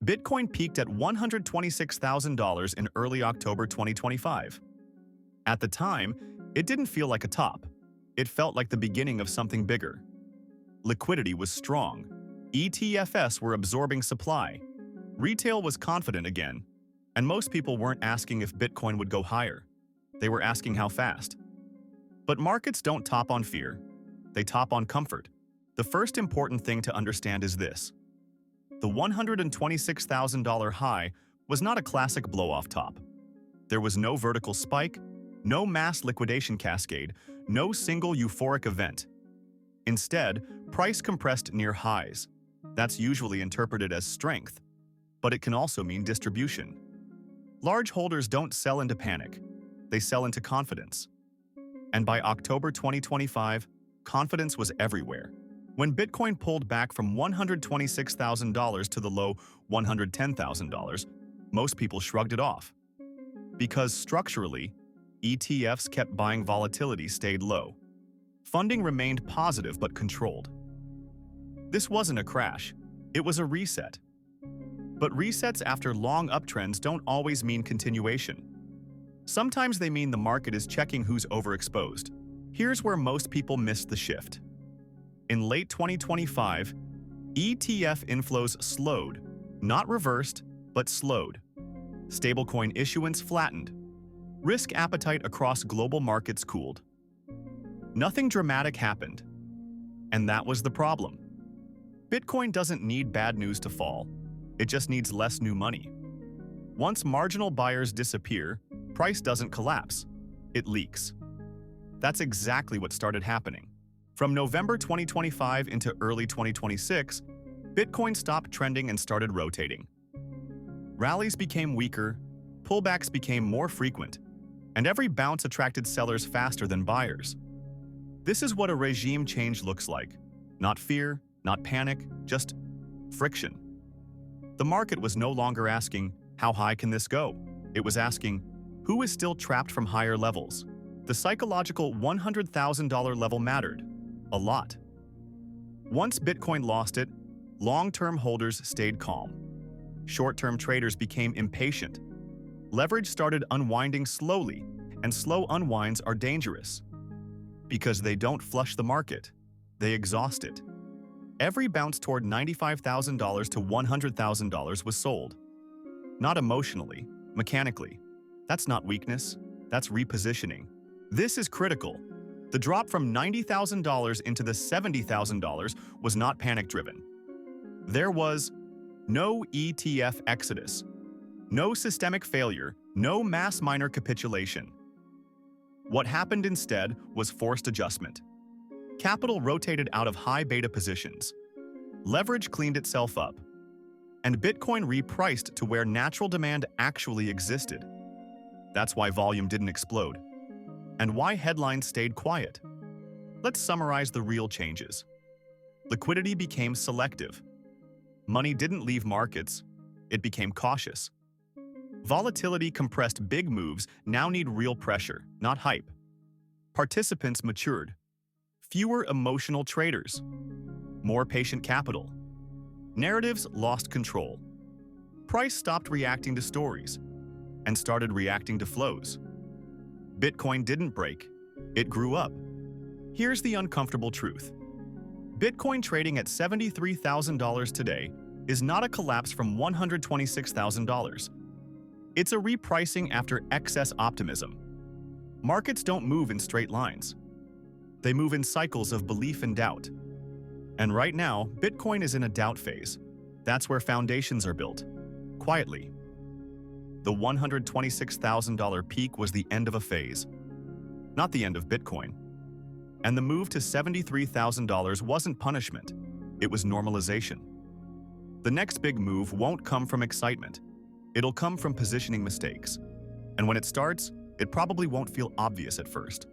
Bitcoin peaked at $126,000 in early October 2025. At the time, it didn't feel like a top. It felt like the beginning of something bigger. Liquidity was strong. ETFs were absorbing supply. Retail was confident again. And most people weren't asking if Bitcoin would go higher. They were asking how fast. But markets don't top on fear. They top on comfort. The first important thing to understand is this. The $126,000 high was not a classic blow-off top. There was no vertical spike, no mass liquidation cascade, no single euphoric event. Instead, price compressed near highs. That's usually interpreted as strength, but it can also mean distribution. Large holders don't sell into panic. They sell into confidence. And by October 2025, confidence was everywhere. When Bitcoin pulled back from $126,000 to the low $110,000, most people shrugged it off. Because structurally, ETFs kept buying, volatility stayed low. Funding remained positive but controlled. This wasn't a crash, it was a reset. But resets after long uptrends don't always mean continuation. Sometimes they mean the market is checking who's overexposed. Here's where most people missed the shift. In late 2025, ETF inflows slowed, not reversed, but slowed. Stablecoin issuance flattened. Risk appetite across global markets cooled. Nothing dramatic happened. And that was the problem. Bitcoin doesn't need bad news to fall. It just needs less new money. Once marginal buyers disappear, price doesn't collapse. It leaks. That's exactly what started happening. From November 2025 into early 2026, Bitcoin stopped trending and started rotating. Rallies became weaker, pullbacks became more frequent, and every bounce attracted sellers faster than buyers. This is what a regime change looks like. Not fear, not panic, just friction. The market was no longer asking, how high can this go? It was asking, who is still trapped from higher levels? The psychological $100,000 level mattered. A lot. Once Bitcoin lost it, long-term holders stayed calm. Short-term traders became impatient. Leverage started unwinding slowly, and slow unwinds are dangerous. Because they don't flush the market, they exhaust it. Every bounce toward $95,000 to $100,000 was sold. Not emotionally, mechanically. That's not weakness, that's repositioning. This is critical. The drop from $90,000 into the $70,000 was not panic-driven. There was no ETF exodus, no systemic failure, no mass miner capitulation. What happened instead was forced adjustment. Capital rotated out of high beta positions. Leverage cleaned itself up. And Bitcoin repriced to where natural demand actually existed. That's why volume didn't explode. And why headlines stayed quiet. Let's summarize the real changes. Liquidity became selective. Money didn't leave markets, it became cautious. Volatility compressed. Big moves now need real pressure, not hype. Participants matured. Fewer emotional traders. More patient capital. Narratives lost control. Price stopped reacting to stories and started reacting to flows. Bitcoin didn't break, it grew up. Here's the uncomfortable truth. Bitcoin trading at $73,000 today is not a collapse from $126,000. It's a repricing after excess optimism. Markets don't move in straight lines. They move in cycles of belief and doubt. And right now, Bitcoin is in a doubt phase. That's where foundations are built, quietly. The $126,000 peak was the end of a phase, not the end of Bitcoin. And the move to $73,000 wasn't punishment, it was normalization. The next big move won't come from excitement. It'll come from positioning mistakes. And when it starts, it probably won't feel obvious at first.